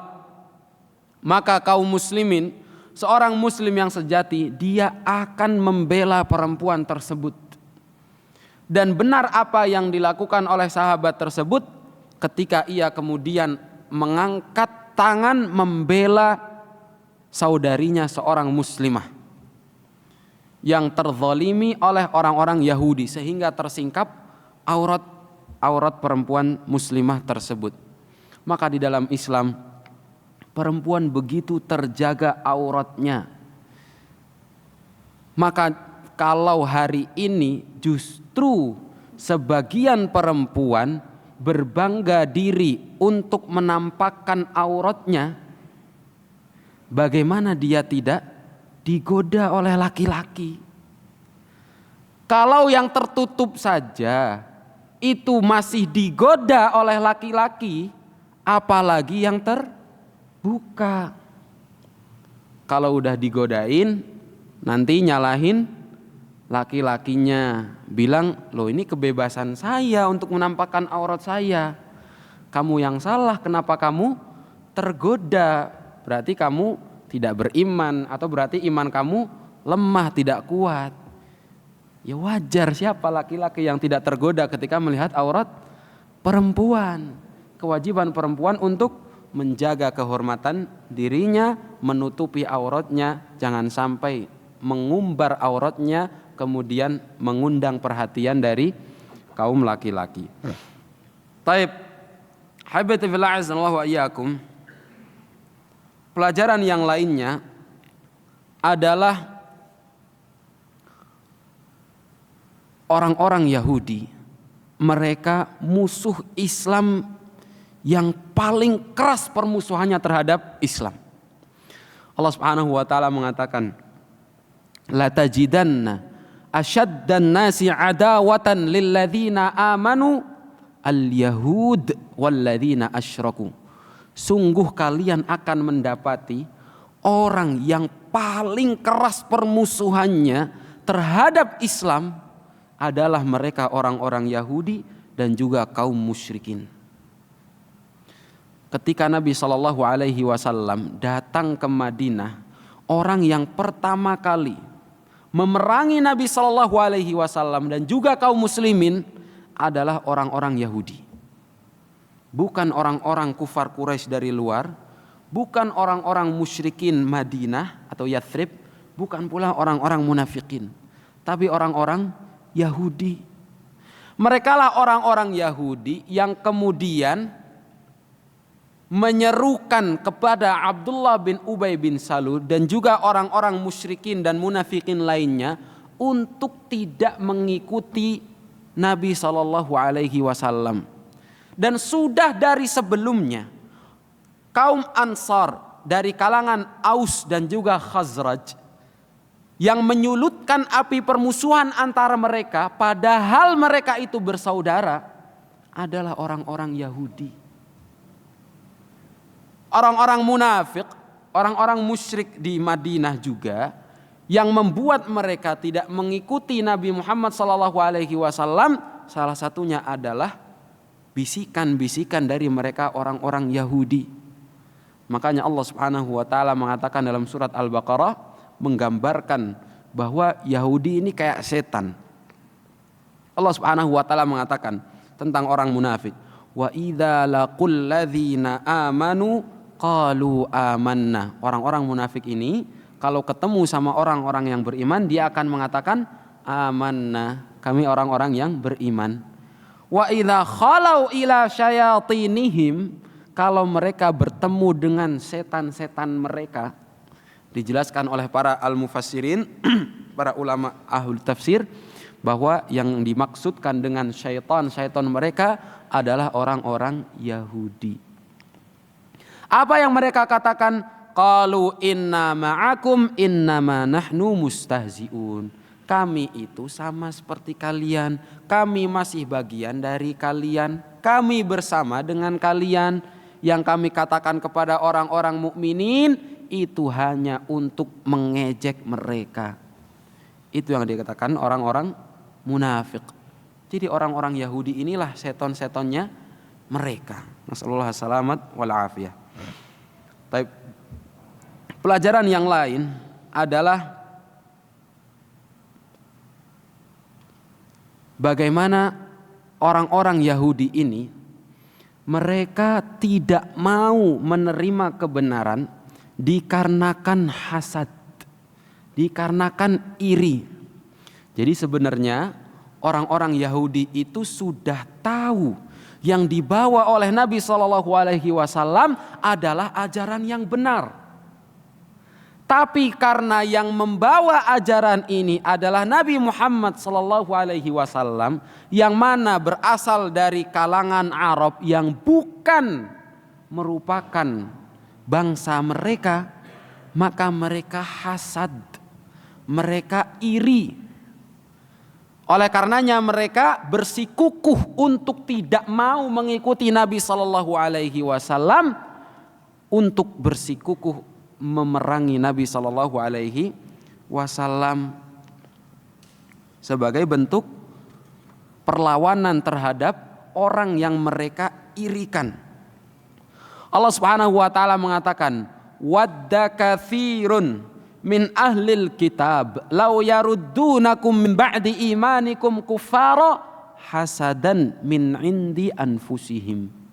maka kaum muslimin, seorang muslim yang sejati, dia akan membela perempuan tersebut. Dan benar apa yang dilakukan oleh sahabat tersebut ketika ia kemudian mengangkat tangan membela saudarinya seorang muslimah yang terzalimi oleh orang-orang Yahudi sehingga tersingkap aurat perempuan muslimah tersebut. Maka di dalam Islam perempuan begitu terjaga auratnya. Maka kalau hari ini justru sebagian perempuan berbangga diri untuk menampakkan auratnya, bagaimana dia tidak digoda oleh laki-laki? Kalau yang tertutup saja itu masih digoda oleh laki-laki, apalagi yang terbuka. Kalau udah digodain, nanti nyalahin laki-lakinya, bilang, loh ini kebebasan saya untuk menampakkan aurat saya. Kamu yang salah, kenapa kamu tergoda? Berarti kamu tidak beriman, atau berarti iman kamu lemah, tidak kuat. Ya wajar, siapa laki-laki yang tidak tergoda ketika melihat aurat perempuan. Kewajiban perempuan untuk menjaga kehormatan dirinya, menutupi auratnya, jangan sampai mengumbar auratnya kemudian mengundang perhatian dari kaum laki-laki. Taib, habibati fillah azanallahu wa iyyakum. Pelajaran yang lainnya adalah orang-orang Yahudi, mereka musuh Islam yang paling keras permusuhannya terhadap Islam. Allah Subhanahu wa taala mengatakan, la tajidanna asyaddan nasi adawatan lilladzina amanu al-yahud walladzina asyraku. Sungguh kalian akan mendapati orang yang paling keras permusuhannya terhadap Islam adalah mereka orang-orang Yahudi dan juga kaum musyrikin. Ketika Nabi Shallallahu Alaihi Wasallam datang ke Madinah, orang yang pertama kali memerangi Nabi Shallallahu Alaihi Wasallam dan juga kaum muslimin adalah orang-orang Yahudi. Bukan orang-orang kufar Quraisy dari luar, bukan orang-orang musyrikin Madinah atau Yathrib, bukan pula orang-orang munafikin, tapi orang-orang Yahudi. Merekalah orang-orang Yahudi yang kemudian menyerukan kepada Abdullah bin Ubay bin Salul dan juga orang-orang musyrikin dan munafikin lainnya untuk tidak mengikuti Nabi SAW. Dan sudah dari sebelumnya kaum Ansar dari kalangan Aus dan juga Khazraj yang menyulutkan api permusuhan antara mereka, padahal mereka itu bersaudara, adalah orang-orang Yahudi. Orang-orang munafik, orang-orang musyrik di Madinah juga, yang membuat mereka tidak mengikuti Nabi Muhammad SAW, salah satunya adalah bisikan-bisikan dari mereka orang-orang Yahudi. Makanya Allah Subhanahu wa taala mengatakan dalam surat Al-Baqarah, menggambarkan bahwa Yahudi ini kayak setan. Allah Subhanahu wa taala mengatakan tentang orang munafik, wa idza laqul ladzina amanu qalu amanna. Orang-orang munafik ini kalau ketemu sama orang-orang yang beriman, dia akan mengatakan amanna, kami orang-orang yang beriman. Wa idza khalau ila syayatinihim, kalau mereka bertemu dengan setan-setan mereka, dijelaskan oleh para al-mufassirin, para ulama ahli tafsir, bahwa yang dimaksudkan dengan syaitan mereka adalah orang-orang Yahudi. Apa yang mereka katakan? Qalu inna ma'akum innama nahnu mustahzi'un. Kami itu sama seperti kalian, kami masih bagian dari kalian, kami bersama dengan kalian. Yang kami katakan kepada orang-orang mukminin itu hanya untuk mengejek mereka. Itu yang dikatakan orang-orang munafik. Jadi orang-orang Yahudi inilah seton-setonnya mereka. Nasallallahu salamat wal afiyah. Baik. Pelajaran yang lain adalah bagaimana orang-orang Yahudi ini, mereka tidak mau menerima kebenaran dikarenakan hasad, dikarenakan iri. Jadi sebenarnya orang-orang Yahudi itu sudah tahu yang dibawa oleh Nabi SAW adalah ajaran yang benar. Tapi karena yang membawa ajaran ini adalah Nabi Muhammad SAW, yang mana berasal dari kalangan Arab yang bukan merupakan bangsa mereka, maka mereka hasad, mereka iri. Oleh karenanya mereka bersikukuh untuk tidak mau mengikuti Nabi SAW, untuk bersikukuh memerangi Nabi SAW sebagai bentuk perlawanan terhadap orang yang mereka irikan. Allah Subhanahu wa taala mengatakan, wadda katsirun min ahlil kitab law yaruddunakum min ba'di imanikum kuffara hasadan min indi anfusihim.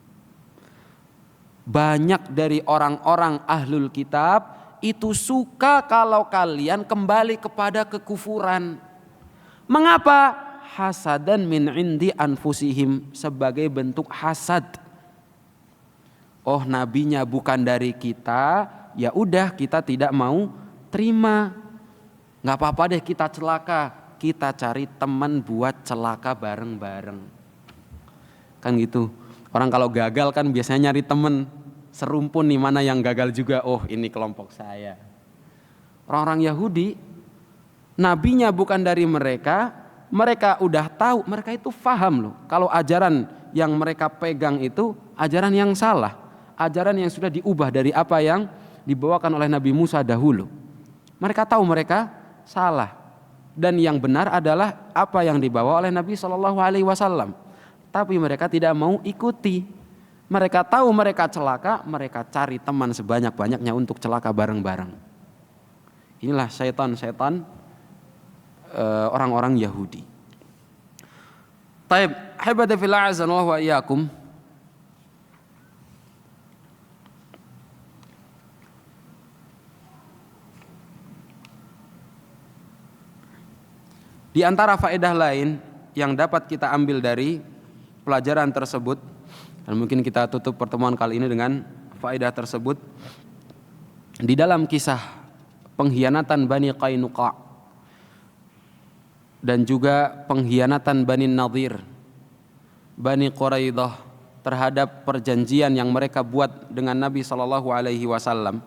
Banyak dari orang-orang ahlul kitab itu suka kalau kalian kembali kepada kekufuran. Mengapa? Hasadan min indi anfusihim, sebagai bentuk hasad. Oh, nabinya bukan dari kita, ya udah kita tidak mau terima. Nggak apa-apa deh kita celaka, kita cari teman buat celaka bareng-bareng. Kan gitu. Orang kalau gagal kan biasanya nyari temen serumpun nih, mana yang gagal juga. Oh, ini kelompok saya. Orang-orang Yahudi, nabinya bukan dari mereka, mereka udah tahu, mereka itu paham loh. Kalau ajaran yang mereka pegang itu ajaran yang salah, ajaran yang sudah diubah dari apa yang dibawakan oleh Nabi Musa dahulu. Mereka tahu mereka salah, dan yang benar adalah apa yang dibawa oleh Nabi SAW. Tapi mereka tidak mau ikuti. Mereka tahu mereka celaka, mereka cari teman sebanyak-banyaknya untuk celaka bareng-bareng. Inilah syaitan-syaitan orang-orang Yahudi. Taib, habibati fillah azanallahu wa iyyakum. Di antara faedah lain yang dapat kita ambil dari pelajaran tersebut, dan mungkin kita tutup pertemuan kali ini dengan faedah tersebut. Di dalam kisah pengkhianatan Bani Qainuqa dan juga pengkhianatan Bani Nadir, Bani Quraidah terhadap perjanjian yang mereka buat dengan Nabi SAW,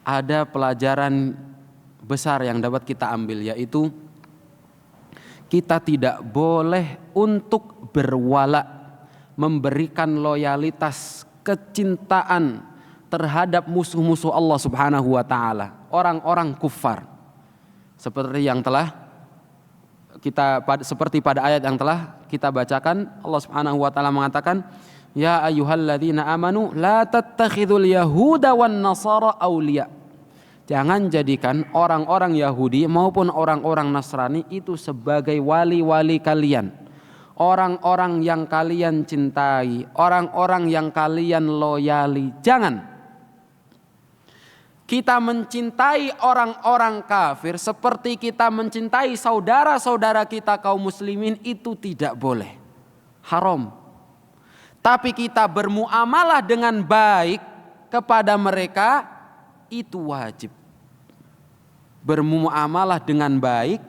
ada pelajaran besar yang dapat kita ambil, yaitu kita tidak boleh untuk berwala, memberikan loyalitas, kecintaan terhadap musuh-musuh Allah Subhanahu wa taala, orang-orang kufar. Seperti yang telah seperti pada ayat yang telah kita bacakan, Allah Subhanahu wa taala mengatakan, "Ya ayyuhalladzina amanu la tattakhidul yahuda wan nasara awliya." Jangan jadikan orang-orang Yahudi maupun orang-orang Nasrani itu sebagai wali-wali kalian, orang-orang yang kalian cintai, orang-orang yang kalian loyali. Jangan. Kita mencintai orang-orang kafir seperti kita mencintai saudara-saudara kita kaum muslimin, itu tidak boleh, haram. Tapi kita bermuamalah dengan baik kepada mereka, itu wajib. Bermuamalah dengan baik,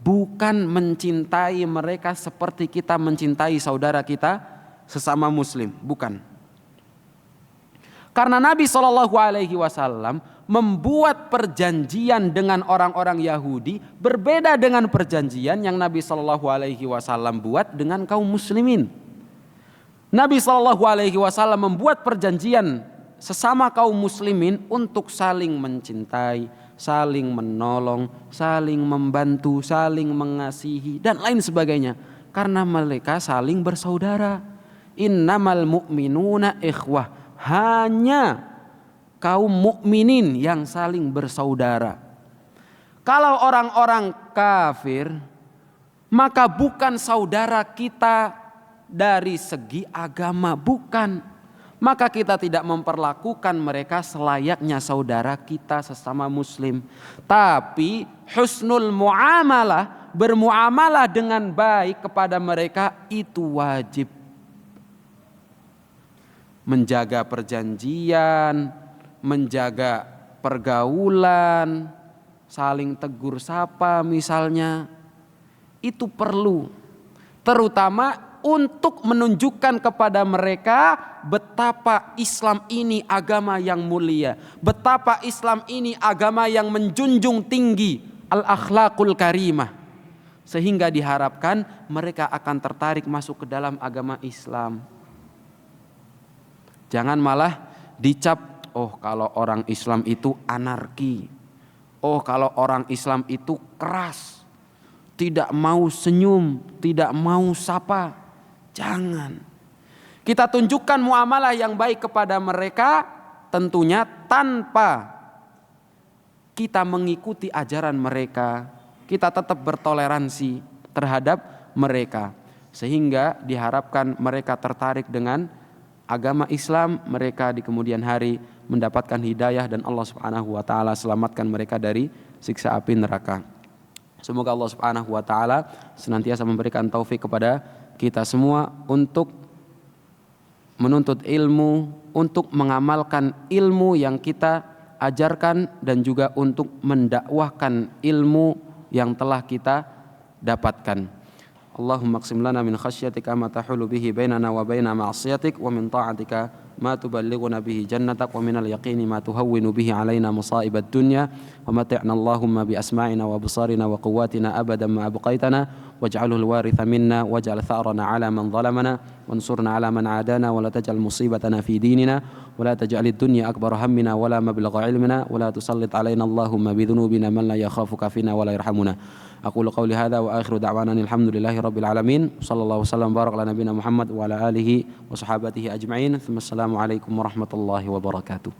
bukan mencintai mereka seperti kita mencintai saudara kita sesama muslim, bukan. Karena Nabi SAW membuat perjanjian dengan orang-orang Yahudi berbeda dengan perjanjian yang Nabi SAW buat dengan kaum muslimin. Nabi SAW membuat perjanjian sesama kaum muslimin untuk saling mencintai, saling menolong, saling membantu, saling mengasihi, dan lain sebagainya. Karena mereka saling bersaudara. Innamal mu'minuna ikhwah. Hanya kaum mukminin yang saling bersaudara. Kalau orang-orang kafir, maka bukan saudara kita dari segi agama, bukan. Maka kita tidak memperlakukan mereka selayaknya saudara kita sesama muslim. Tapi husnul muamalah, bermuamalah dengan baik kepada mereka, itu wajib. Menjaga perjanjian, menjaga pergaulan, saling tegur sapa misalnya, itu perlu. Terutama untuk menunjukkan kepada mereka betapa Islam ini agama yang mulia, betapa Islam ini agama yang menjunjung tinggi al-akhlaqul karimah, sehingga diharapkan mereka akan tertarik masuk ke dalam agama Islam. Jangan malah dicap, oh kalau orang Islam itu anarki, oh kalau orang Islam itu keras, tidak mau senyum, tidak mau sapa. Jangan. Kita tunjukkan muamalah yang baik kepada mereka, tentunya tanpa kita mengikuti ajaran mereka. Kita tetap bertoleransi terhadap mereka, sehingga diharapkan mereka tertarik dengan agama Islam, mereka di kemudian hari mendapatkan hidayah dan Allah Subhanahu wa taala selamatkan mereka dari siksa api neraka. Semoga Allah Subhanahu wa taala senantiasa memberikan taufik kepada kita semua untuk menuntut ilmu, untuk mengamalkan ilmu yang kita ajarkan, dan juga untuk mendakwahkan ilmu yang telah kita dapatkan. Allahumma qsim lana min khasyatika ma tahulu bihi bainana wa baina ma'siyatik, wa min ta'atika ma tuballighuna bihi jannatak, wa minal yaqini ma tuhawwinu bihi alaina musa'ibad dunya, wa mati'na Allahumma bi asma'ina wa absarina wa quwwatina abadan ma abqaitana, waj'alhu al-waritha minna waj'al tha'rana 'ala man zalamana wansurna 'ala man 'adana wa la taj'al musibatana fi dinina wa la taj'alid dunya akbar hammina wa la mablagha 'ilmina wa la tusallit 'alaina Allahumma bi dhunubina man la yakhafuka fina wa la yarhamuna. Aqulu qawli hadha wa akhiru da'wana alhamdulillahi rabbil alamin. Sallallahu wasallam barak ala nabiyina Muhammad wa ala alihi wa sahabatihi ajma'in. Assalamu alaikum warahmatullahi wabarakatuh.